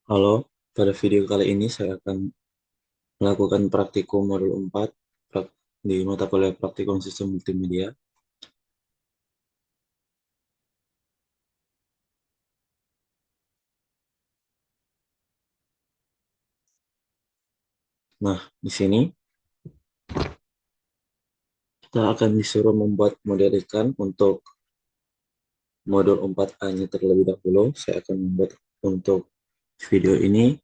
Halo, pada video kali ini saya akan melakukan praktikum modul 4 di mata kuliah praktikum sistem multimedia. Nah, di sini kita akan disuruh membuat model ikan untuk modul 4A-nya terlebih dahulu. Saya akan membuat untuk video ini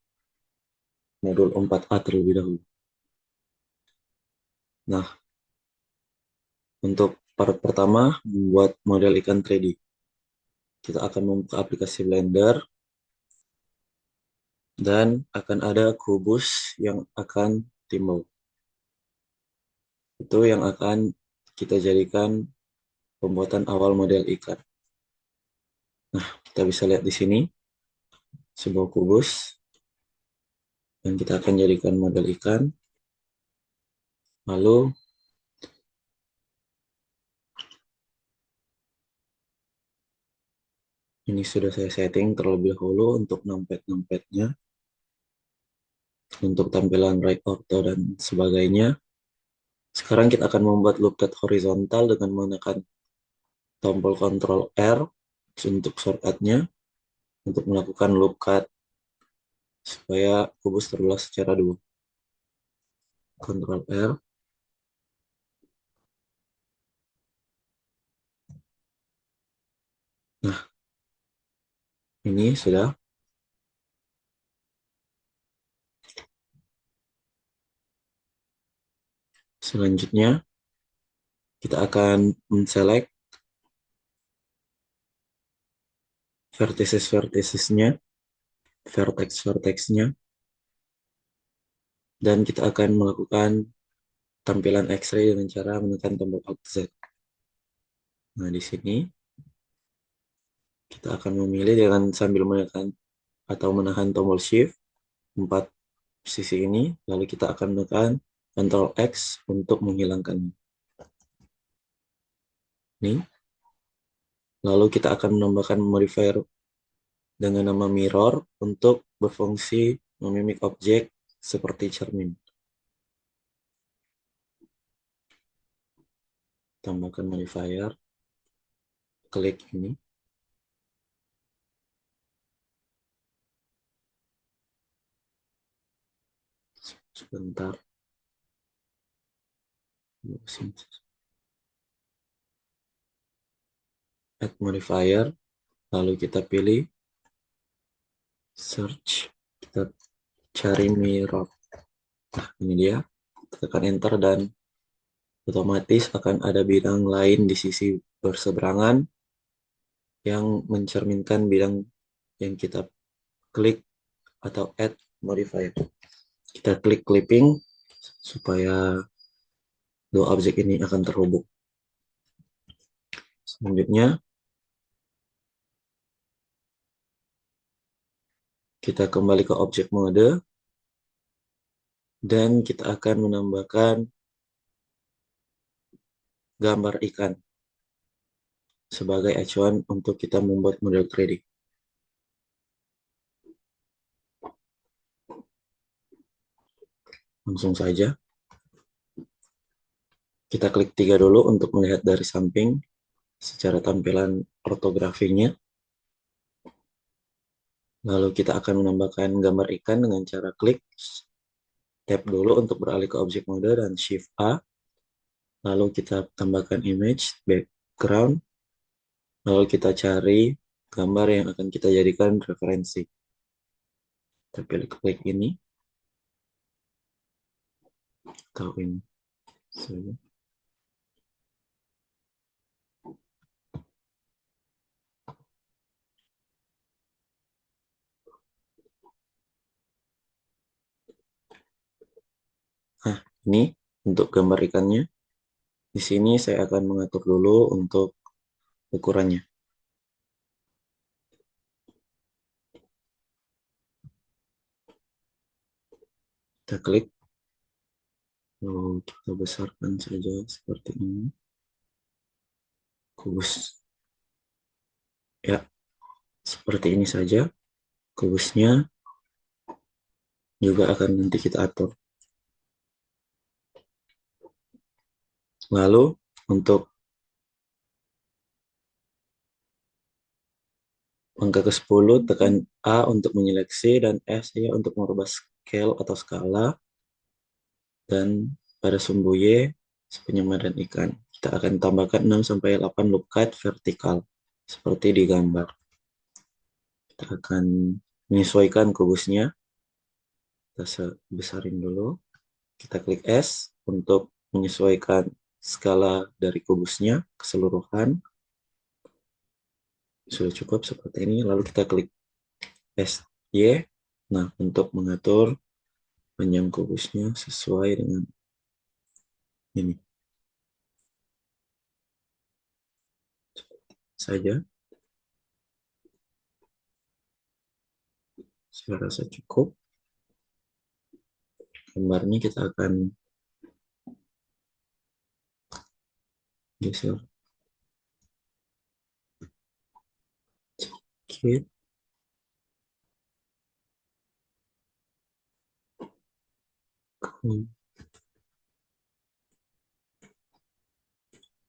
modul 4A terlebih dahulu. Nah, untuk part pertama, membuat model ikan 3D. Kita akan membuka aplikasi Blender dan akan ada kubus yang akan timbul. Itu yang akan kita jadikan pembuatan awal model ikan. Nah, kita bisa lihat di sini sebuah kubus yang kita akan jadikan model ikan. Lalu ini sudah saya setting terlebih dahulu untuk numpad-numpadnya, untuk tampilan right ortho dan sebagainya. Sekarang kita akan membuat loop cut horizontal dengan menggunakan tombol Ctrl R untuk shortcutnya untuk melakukan loop cut supaya kubus terbelah secara dua. Ctrl R. Nah, ini sudah. Selanjutnya kita akan men-select vertices-verticesnya, vertex-vertexnya, dan kita akan melakukan tampilan X-ray dengan cara menekan tombol Alt Z. Nah, di sini kita akan memilih dengan sambil menekan atau menahan tombol Shift 4 sisi ini, lalu kita akan menekan Ctrl X untuk menghilangkannya. Ini. Lalu kita akan menambahkan modifier dengan nama mirror untuk berfungsi memimik objek seperti cermin. Tambahkan modifier, klik ini. Sebentar. Add modifier, lalu kita pilih search, kita cari mirror. Nah, ini dia. Tekan enter dan otomatis akan ada bidang lain di sisi berseberangan yang mencerminkan bidang yang kita klik atau add modifier. Kita klik clipping supaya dua objek ini akan terhubung. Selanjutnya kita kembali ke objek mode dan kita akan menambahkan gambar ikan sebagai acuan untuk kita membuat model 3D. Langsung saja kita klik 3 dulu untuk melihat dari samping secara tampilan ortografinya. Lalu kita akan menambahkan gambar ikan dengan cara klik tab dulu untuk beralih ke objek mode dan shift A. Lalu kita tambahkan image background. Lalu kita cari gambar yang akan kita jadikan referensi. Kita pilih klik ini atau ini. Nah, ini untuk gambar ikannya. Di sini saya akan mengatur dulu untuk ukurannya. Kita klik, lalu kita besarkan saja seperti ini. Kubus. Ya, seperti ini saja kubusnya. juga akan nanti kita atur. Lalu untuk angka ke-10 tekan A untuk menyeleksi dan S ya untuk merubah scale atau skala, dan pada sumbu Y penyemaran ikan. Kita akan tambahkan 6 sampai 8 loop cut vertikal seperti di gambar. Kita akan menyesuaikan kubusnya. Kita besarin dulu. Kita klik S untuk menyesuaikan skala dari kubusnya keseluruhan. Sudah cukup seperti ini. Lalu kita klik SY. Nah, untuk mengatur panjang kubusnya sesuai dengan ini saja. Saya rasa cukup. Gambarnya kita akan geser sedikit.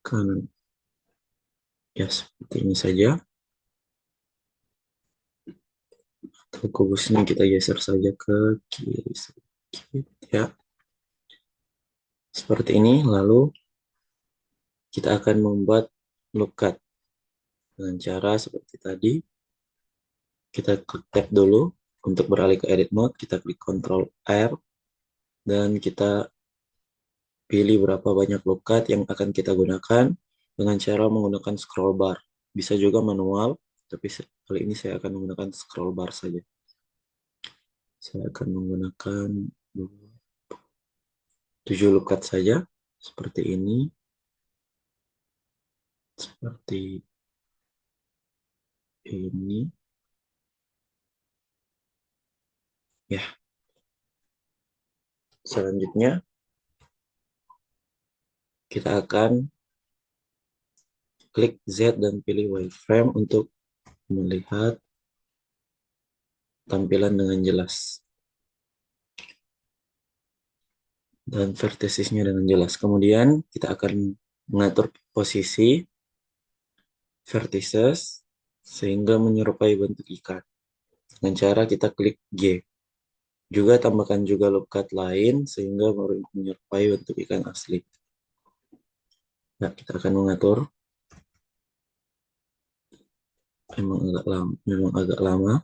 Kanan. Ya, seperti ini saja. Atau kubusnya kita geser saja ke kiri sedikit ya. Seperti ini. Lalu kita akan membuat loop cut dengan cara seperti tadi. Kita klik tab dulu untuk beralih ke edit mode. Kita klik Ctrl R dan kita pilih berapa banyak loop cut yang akan kita gunakan dengan cara menggunakan scroll bar. Bisa juga manual, tapi kali ini saya akan menggunakan scroll bar saja. Saya akan menggunakan 7 loop cut saja, seperti ini. Seperti ini. Ya, selanjutnya kita akan klik Z dan pilih wireframe untuk melihat tampilan dengan jelas dan vertisesnya dengan jelas. Kemudian kita akan mengatur posisi vertices sehingga menyerupai bentuk ikan dengan cara kita klik G. Juga tambahkan juga loop cut lain sehingga menyerupai bentuk ikan asli. Nah, kita akan mengatur. Memang agak lama.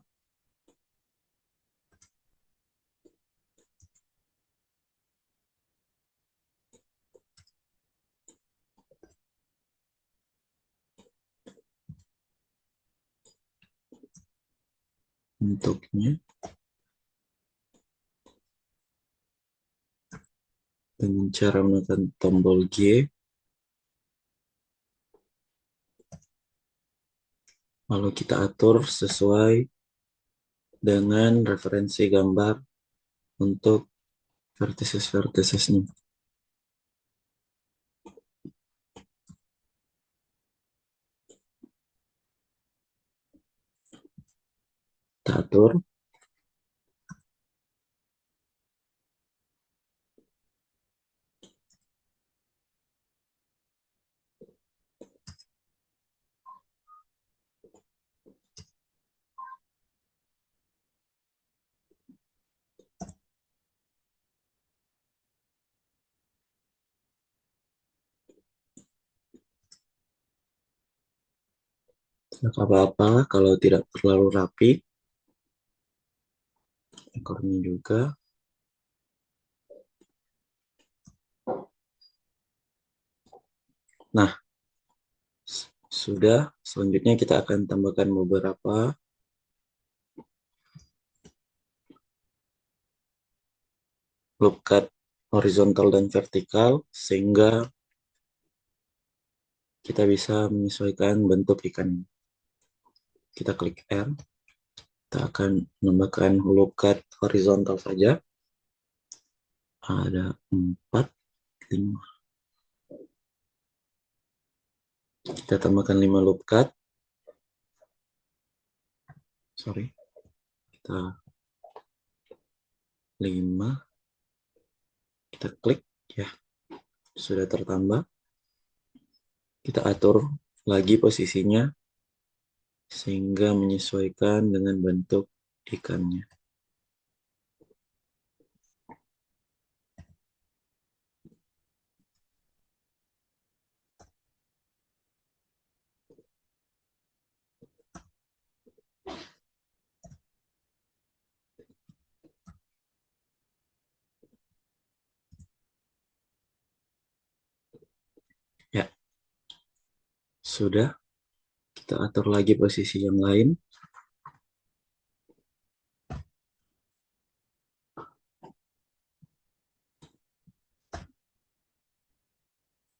Bentuknya dengan cara menekan tombol G, lalu kita atur sesuai dengan referensi gambar untuk vertices-verticesnya. Kita atur. Tidak apa-apa kalau tidak terlalu rapi. Ekornya juga. Nah, sudah. Selanjutnya kita akan tambahkan beberapa loop cut horizontal dan vertikal sehingga kita bisa menyesuaikan bentuk ikan. Kita klik R. Kita akan menambahkan loop cut horizontal saja. Ada 4, 5. Kita tambahkan 5 loop cut. Sorry. Kita 5. Kita klik ya, sudah tertambah. Kita atur lagi posisinya sehingga menyesuaikan dengan bentuk ikannya. Ya, sudah. Kita atur lagi posisi yang lain.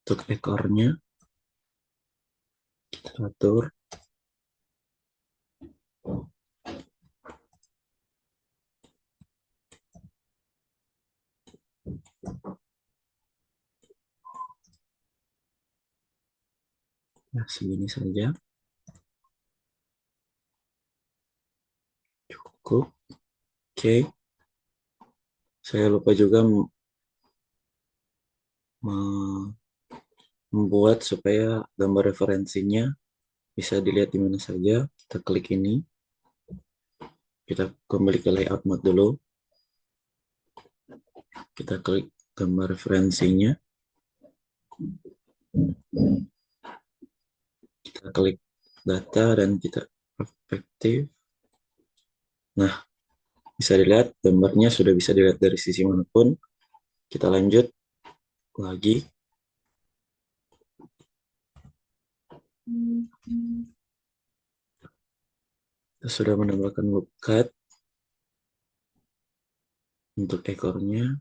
Untuk ekornya, kita atur. Nah, segini saja. Cukup. Oke. Saya lupa juga membuat supaya gambar referensinya bisa dilihat di mana saja. Kita klik ini. Kita kembali ke layout mode dulu. Kita klik gambar referensinya. Kita klik data dan kita perspektif. Nah, bisa dilihat gambarnya sudah bisa dilihat dari sisi manapun. Kita lanjut lagi. Kita sudah menambahkan loop cut untuk ekornya.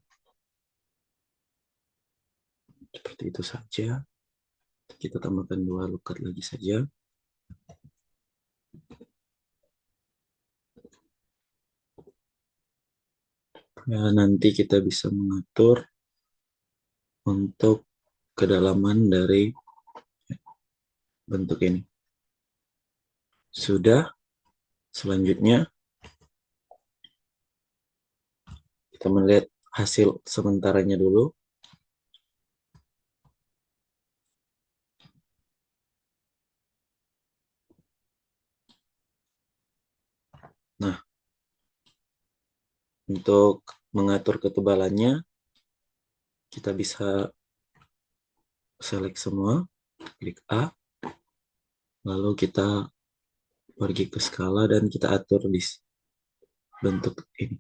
Seperti itu saja. Kita tambahkan 2 loop cut lagi saja. Ya, nanti kita bisa mengatur untuk kedalaman dari bentuk ini. Sudah. Selanjutnya kita melihat hasil sementaranya dulu. Nah, untuk mengatur ketebalannya, kita bisa select semua, klik A, lalu kita pergi ke skala dan kita atur di bentuk ini.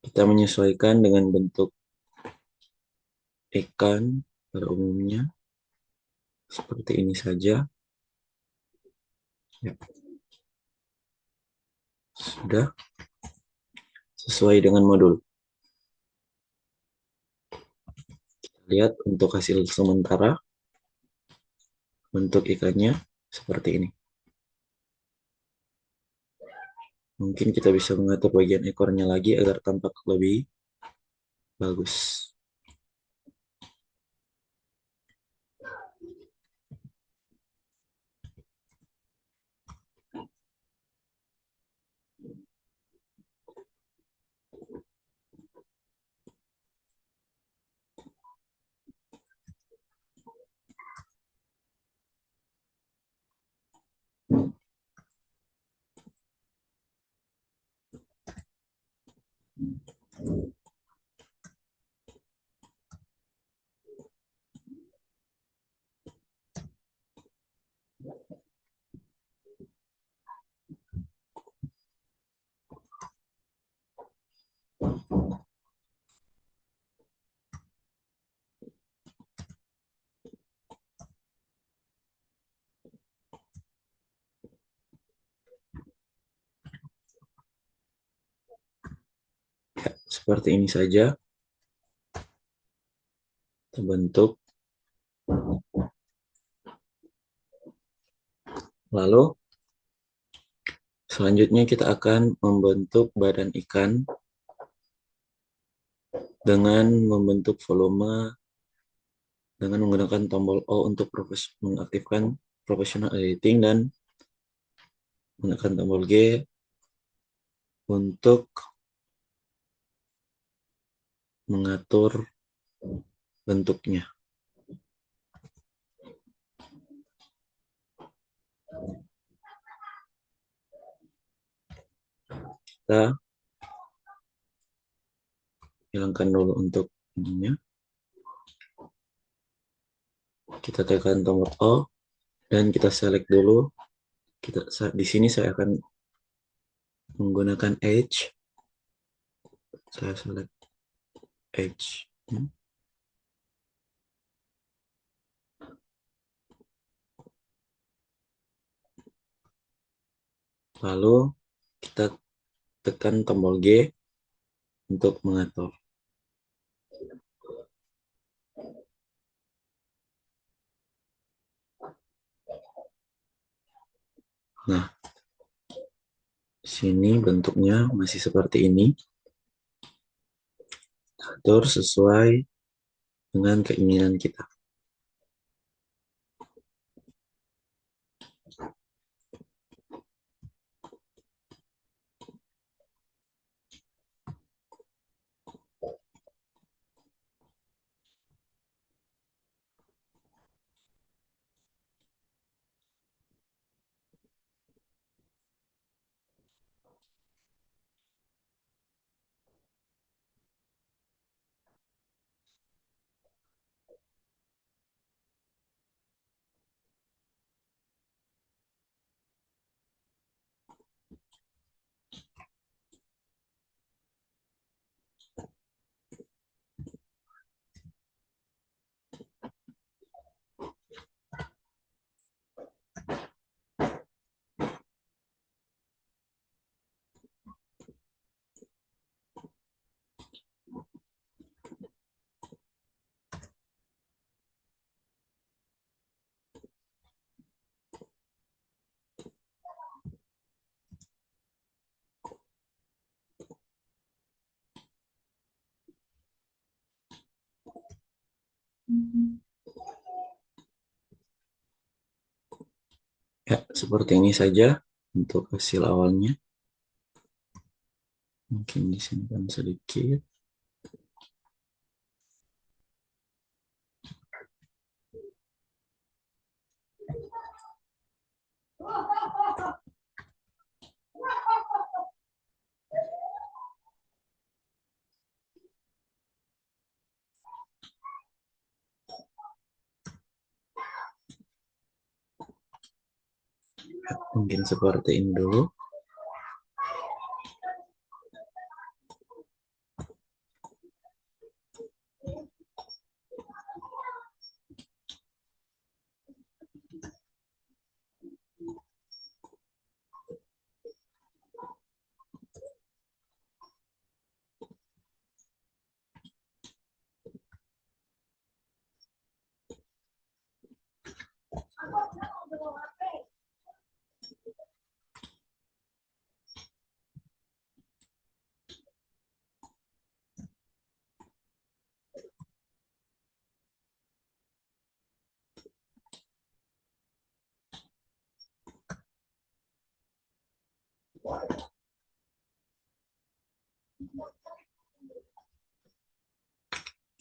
Kita menyesuaikan dengan bentuk ikan pada umumnya, seperti ini saja. Ya. Sudah sesuai dengan modul. Lihat untuk hasil sementara bentuk ikannya seperti ini. Mungkin kita bisa mengatur bagian ekornya lagi agar tampak lebih bagus. Ya, seperti ini saja terbentuk. Lalu selanjutnya kita akan membentuk badan ikan dengan membentuk volume dengan menggunakan tombol O untuk mengaktifkan professional editing dan menggunakan tombol G untuk mengatur bentuknya. Kita hilangkan dulu untuk ininya. Kita tekan tombol O dan kita select dulu. Di sini saya akan menggunakan edge. Saya select edge. Lalu kita tekan tombol G untuk mengatur. Nah, sini bentuknya masih seperti ini. Atur sesuai dengan keinginan kita. Ya, seperti ini saja untuk hasil awalnya. Mungkin disimpan sedikit. Mungkin seperti ini dulu.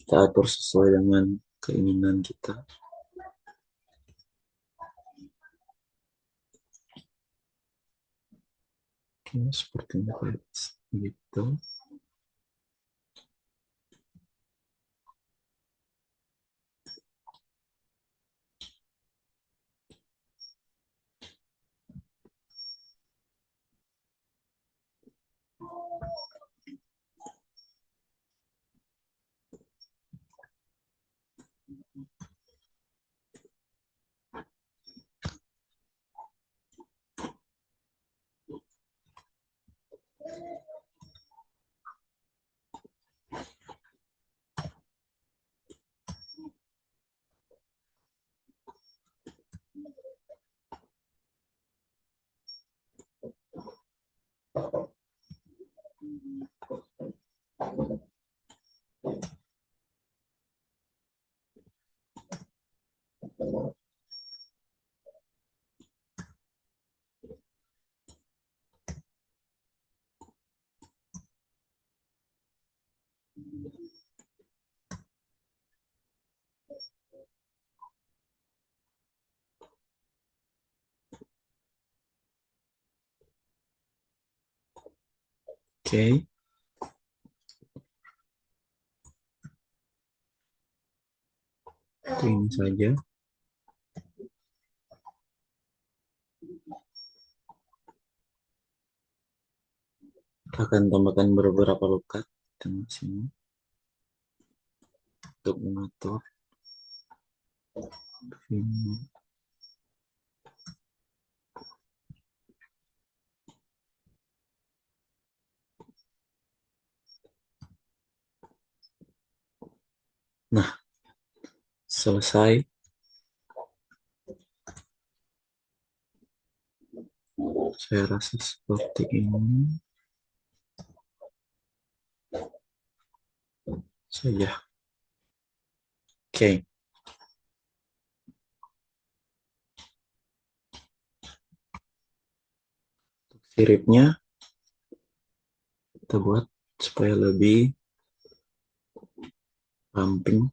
Kita atur sesuai dengan keinginan kita. Oke, sepertinya kayak gitu. Oke, itu ini saja. Akan tambahkan beberapa lukat di sini untuk mengatur ini. Nah, selesai. Saya rasa seperti ini saja. Oke, siripnya kita buat supaya lebih ramping.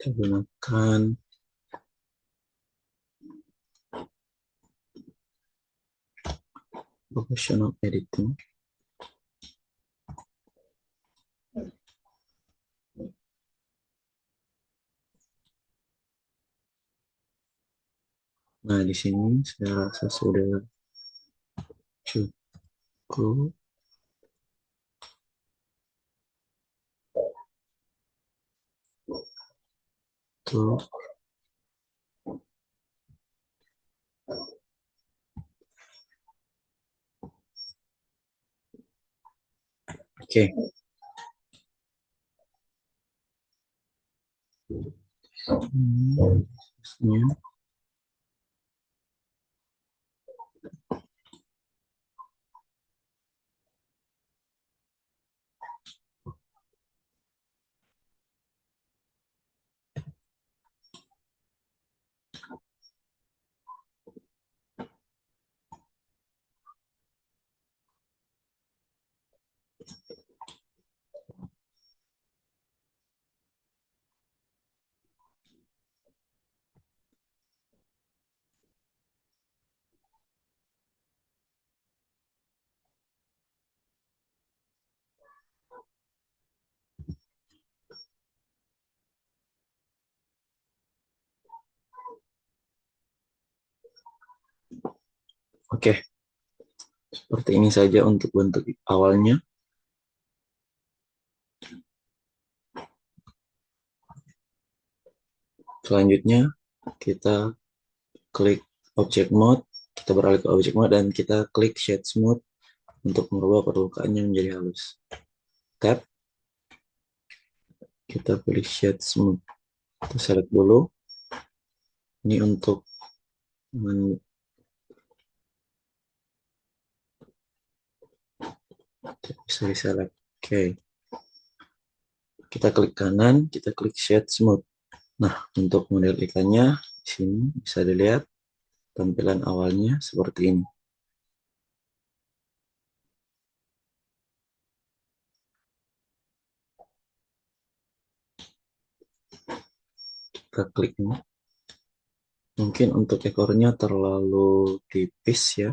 Kita gunakan professional editing. Nah, di sini saya rasa sudah cukup. Tuh, oke. Hmm, Oke, seperti ini saja untuk bentuk awalnya. Selanjutnya, kita klik object mode, kita beralih ke object mode dan kita klik shade smooth untuk merubah permukaannya menjadi halus. Tab, kita pilih shade smooth. Kita select dulu. Ini untuk bisa select. Oke, kita klik kanan, kita klik shade smooth. Nah, untuk model ikannya di sini bisa dilihat tampilan awalnya seperti ini. Kita klik ini. Mungkin untuk ekornya terlalu tipis ya.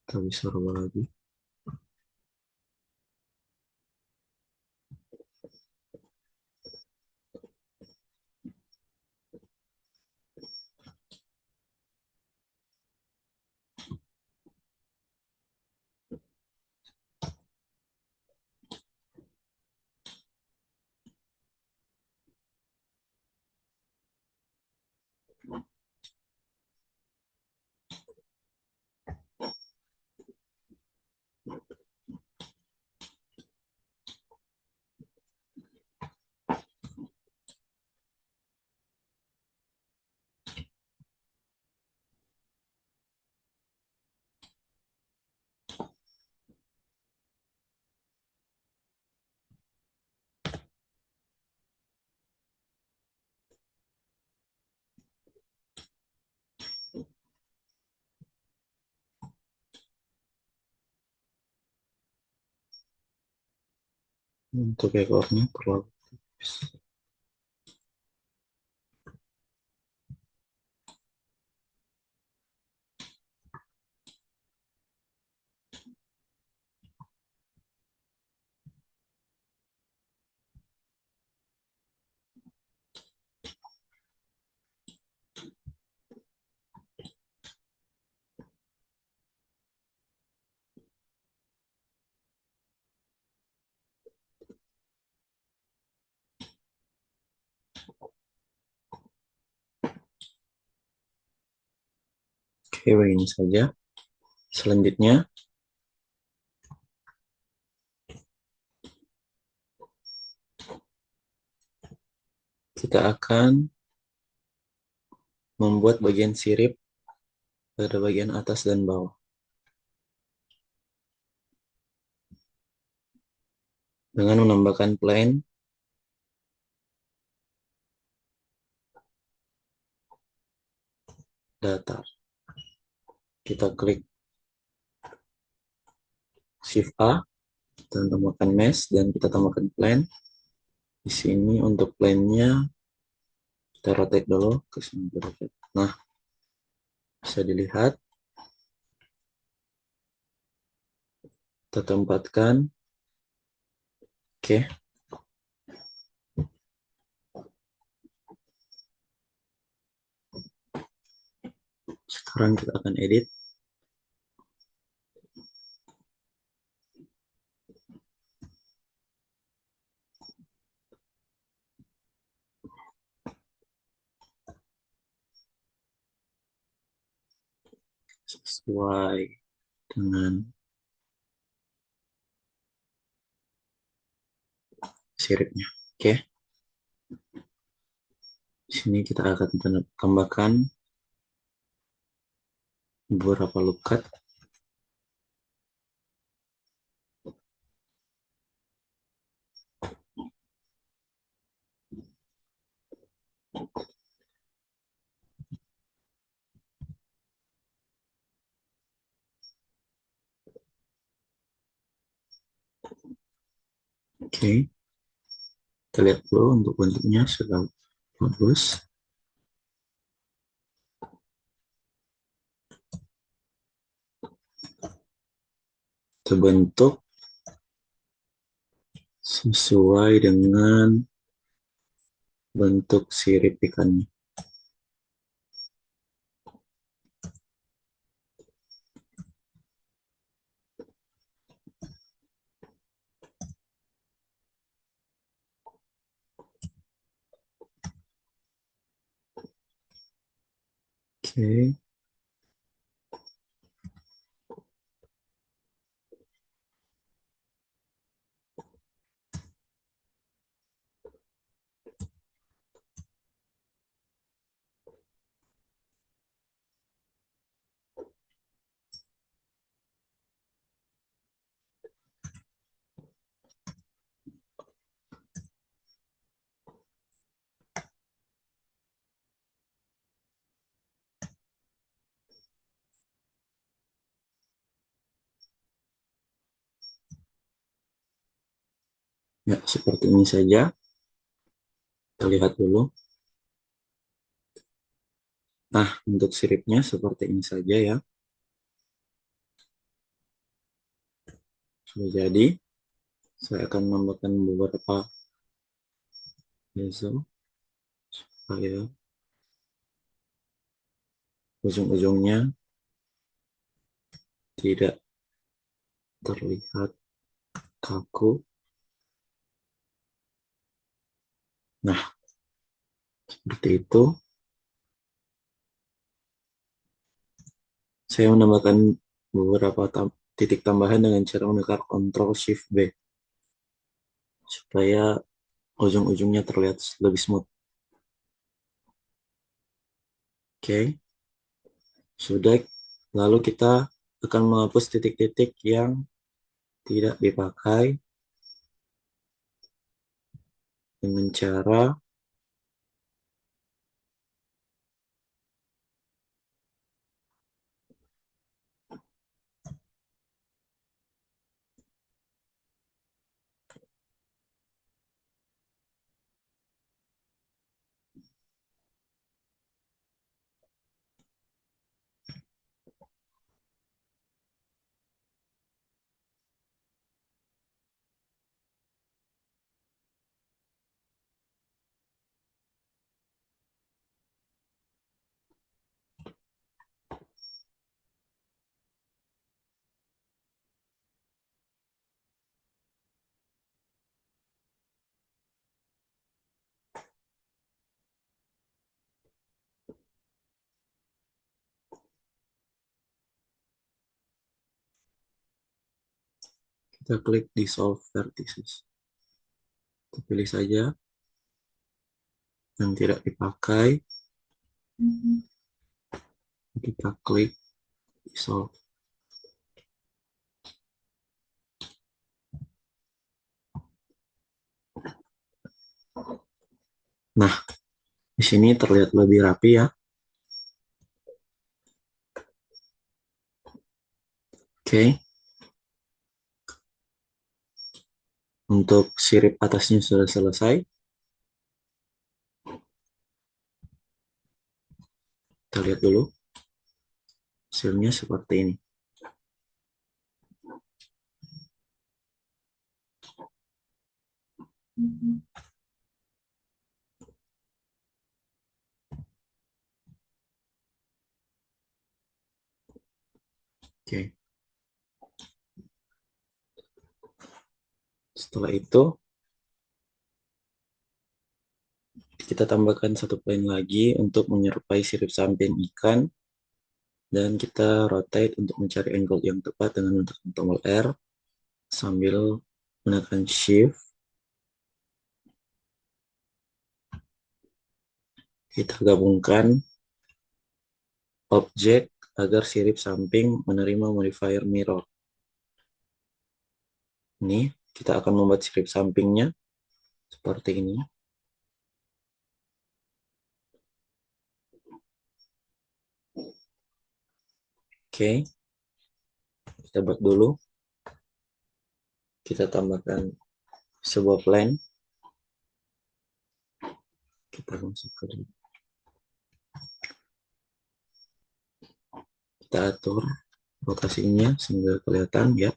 Kita bisa rubah lagi. Untuk ekornya terlalu tipis. Oke, begini saja. Selanjutnya, kita akan membuat bagian sirip pada bagian atas dan bawah. Dengan menambahkan plane datar. Kita klik Shift A, dan tambahkan mesh, dan kita tambahkan plane. Di sini untuk plane-nya, kita rotate dulu ke sini. Nah, bisa dilihat, kita tempatkan. Oke, sekarang kita akan edit. Sesuai dengan siripnya. Oke, di sini kita akan tambahkan beberapa loop cut. Oke, kita lihat dulu untuk bentuknya sudah bagus. Terbentuk sesuai dengan bentuk sirip ikannya. Oke, ya seperti ini saja. Kita lihat dulu. Nah, untuk siripnya seperti ini saja ya. Sudah jadi. Saya akan menambahkan beberapa bezel supaya ujung-ujungnya tidak terlihat kaku. Nah, seperti itu. Saya menambahkan beberapa titik tambahan dengan cara menekan Ctrl Shift B supaya ujung-ujungnya terlihat lebih smooth. Oke, sudah. Lalu kita akan menghapus titik-titik yang tidak dipakai dengan cara Kita klik dissolve vertices. Kita pilih saja yang tidak dipakai. Kita klik dissolve. Nah, di sini terlihat lebih rapi ya. Oke. Untuk sirip atasnya sudah selesai. Kita lihat dulu. Hasilnya seperti ini. Oke. Setelah itu, kita tambahkan satu poin lagi untuk menyerupai sirip samping ikan. Dan kita rotate untuk mencari angle yang tepat dengan menekan tombol R sambil menekan Shift. Kita gabungkan objek agar sirip samping menerima modifier mirror. Ini kita akan membuat sirip sampingnya seperti ini. Oke, kita buat dulu. Kita tambahkan sebuah plane. Kita masukkan. Kita atur rotasinya sehingga kelihatan ya.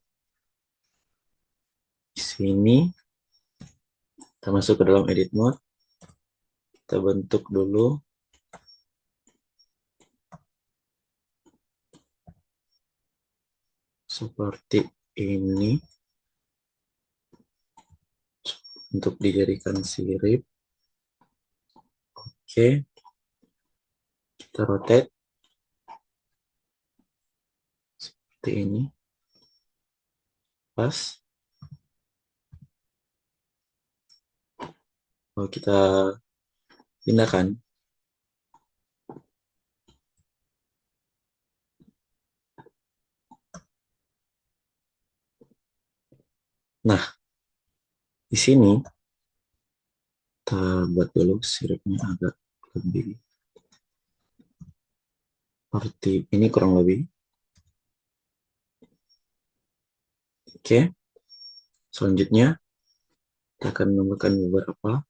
Di sini kita masuk ke dalam edit mode. Kita bentuk dulu seperti ini untuk dijadikan sirip. Oke, kita rotate seperti ini. Pas. Lalu kita pindahkan. Nah, di sini kita buat dulu siripnya agak lebih seperti ini kurang lebih. Oke, selanjutnya kita akan menambahkan beberapa.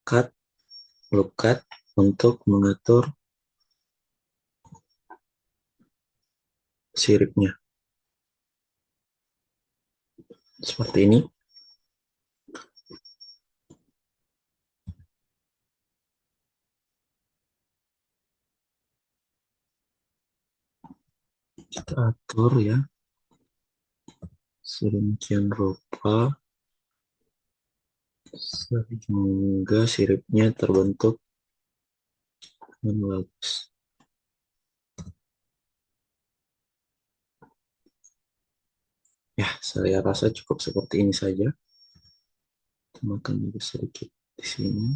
Cut, loop cut untuk mengatur siripnya. Seperti ini. Kita atur ya. Sedemikian rupa sehingga siripnya terbentuk dengan bagus. Ya, saya rasa cukup seperti ini saja. Tambahkan juga sedikit di sini.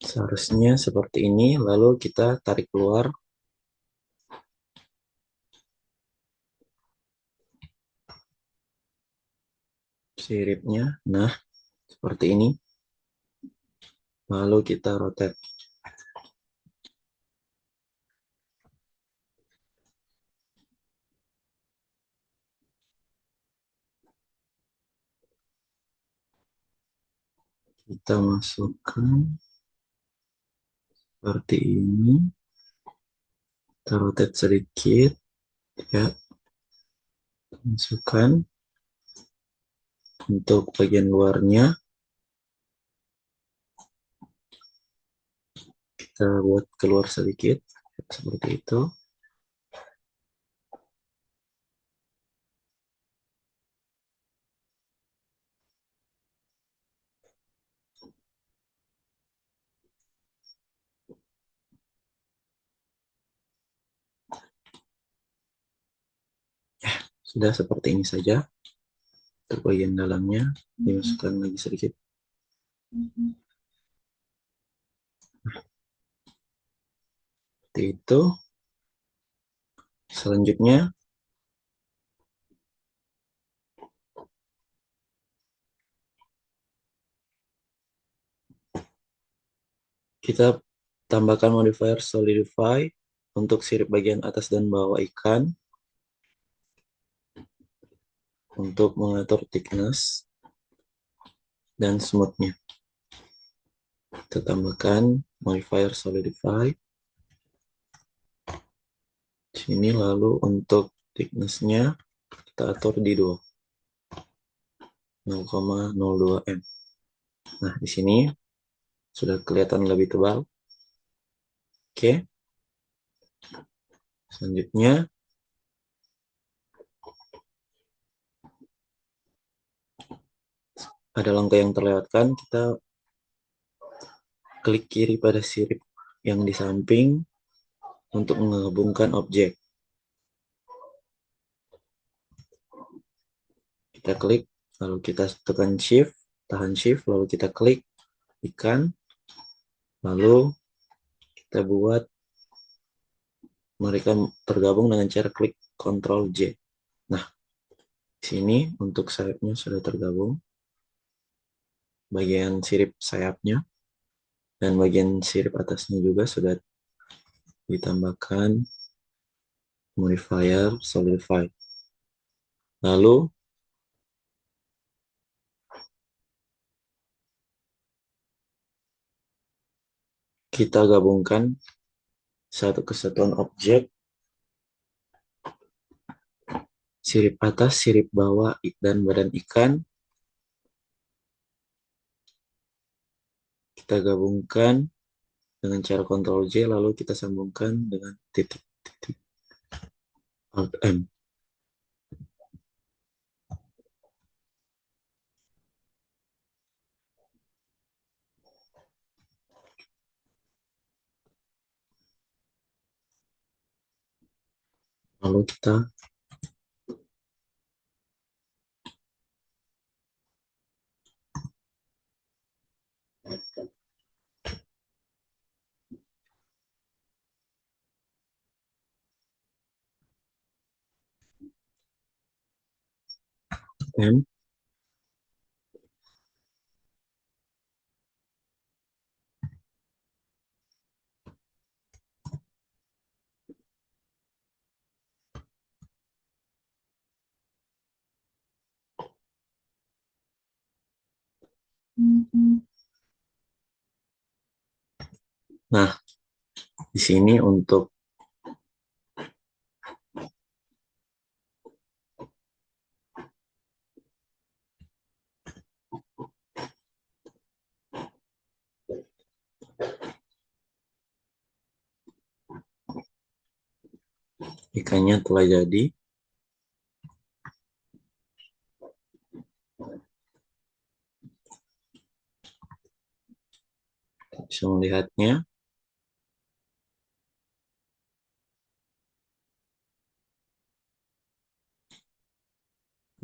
Seharusnya seperti ini, lalu kita tarik keluar siripnya. Nah, seperti ini. Lalu kita rotate. Kita masukkan seperti ini. Kita rotate sedikit. Ya, masukkan untuk bagian luarnya. Kita buat keluar sedikit. Seperti itu. Sudah seperti ini saja. Untuk bagian dalamnya dimasukkan lagi sedikit. Seperti itu. Selanjutnya kita tambahkan modifier solidify untuk sirip bagian atas dan bawah ikan untuk mengatur thickness dan smoothnya. Kita tambahkan modifier solidify sini, lalu untuk thicknessnya kita atur di 0,02 m. Nah, di sini sudah kelihatan lebih tebal. Oke. Selanjutnya ada langkah yang terlewatkan. Kita klik kiri pada sirip yang di samping untuk menggabungkan objek. Kita klik, lalu kita tekan shift, tahan shift, lalu kita klik ikan, lalu kita buat mereka tergabung dengan cara klik Ctrl J. Nah, di sini untuk sayapnya sudah tergabung, bagian sirip sayapnya dan bagian sirip atasnya juga sudah ditambahkan modifier solidify. Lalu kita gabungkan satu kesatuan objek, sirip atas, sirip bawah, dan badan ikan. Kita gabungkan dengan cara Ctrl J, lalu kita sambungkan dengan titik-titik Alt M. Lalu kita M. Nah, di sini untuk ikannya telah jadi. Bisa melihatnya.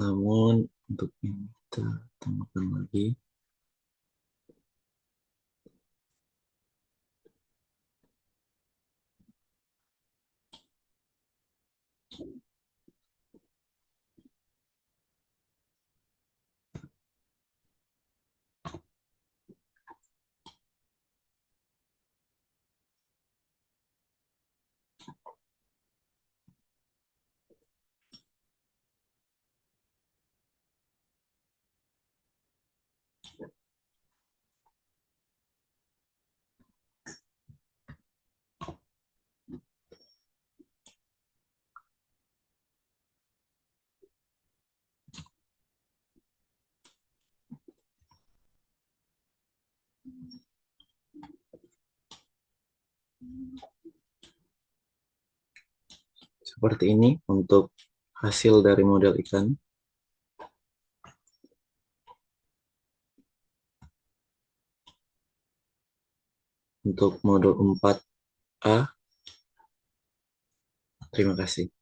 Namun untuk ini kita tambahkan lagi. Seperti ini untuk hasil dari model ikan. Untuk modul 4A. Terima kasih.